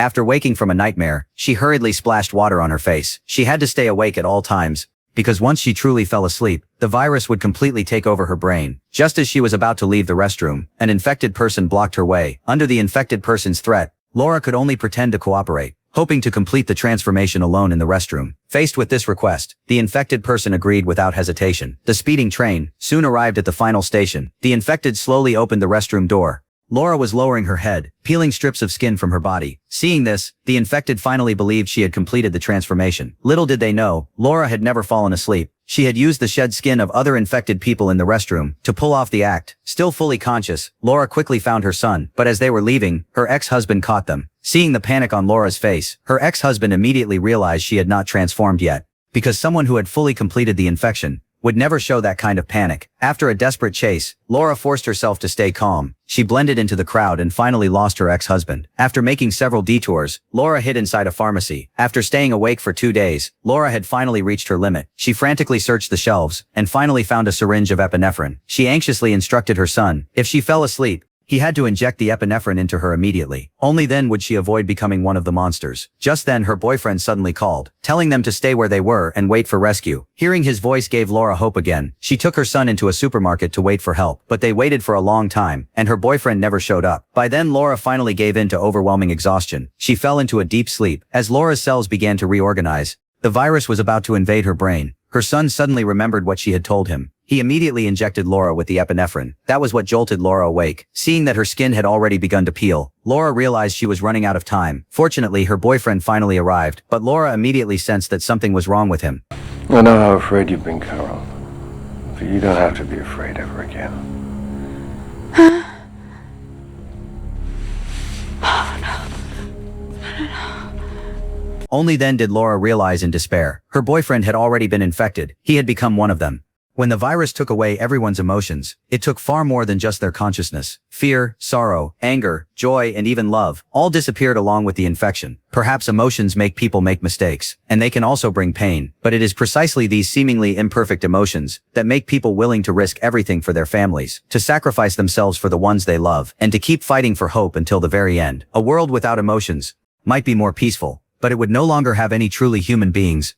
After waking from a nightmare, she hurriedly splashed water on her face. She had to stay awake at all times, because once she truly fell asleep, the virus would completely take over her brain. Just as she was about to leave the restroom, an infected person blocked her way. Under the infected person's threat, Laura could only pretend to cooperate, hoping to complete the transformation alone in the restroom. Faced with this request, the infected person agreed without hesitation. The speeding train soon arrived at the final station. The infected slowly opened the restroom door. Laura was lowering her head, peeling strips of skin from her body. Seeing this, the infected finally believed she had completed the transformation. Little did they know, Laura had never fallen asleep. She had used the shed skin of other infected people in the restroom to pull off the act. Still fully conscious, Laura quickly found her son, but as they were leaving, her ex-husband caught them. Seeing the panic on Laura's face, her ex-husband immediately realized she had not transformed yet, because someone who had fully completed the infection would never show that kind of panic. After a desperate chase, Laura forced herself to stay calm. She blended into the crowd and finally lost her ex-husband. After making several detours, Laura hid inside a pharmacy. After staying awake for 2 days, Laura had finally reached her limit. She frantically searched the shelves and finally found a syringe of epinephrine. She anxiously instructed her son, if she fell asleep, he had to inject the epinephrine into her immediately. Only then would she avoid becoming one of the monsters. Just then her boyfriend suddenly called, telling them to stay where they were and wait for rescue. Hearing his voice gave Laura hope again. She took her son into a supermarket to wait for help, but they waited for a long time, and her boyfriend never showed up. By then Laura finally gave in to overwhelming exhaustion. She fell into a deep sleep. As Laura's cells began to reorganize, the virus was about to invade her brain. Her son suddenly remembered what she had told him. He immediately injected Laura with the epinephrine. That was what jolted Laura awake. Seeing that her skin had already begun to peel, Laura realized she was running out of time. Fortunately, her boyfriend finally arrived, but Laura immediately sensed that something was wrong with him. I know how afraid you've been, Carol. But you don't have to be afraid ever again. Only then did Laura realize in despair. Her boyfriend had already been infected. He had become one of them. When the virus took away everyone's emotions, it took far more than just their consciousness. Fear, sorrow, anger, joy, and even love all disappeared along with the infection. Perhaps emotions make people make mistakes, and they can also bring pain, but it is precisely these seemingly imperfect emotions that make people willing to risk everything for their families, to sacrifice themselves for the ones they love, and to keep fighting for hope until the very end. A world without emotions might be more peaceful, but it would no longer have any truly human beings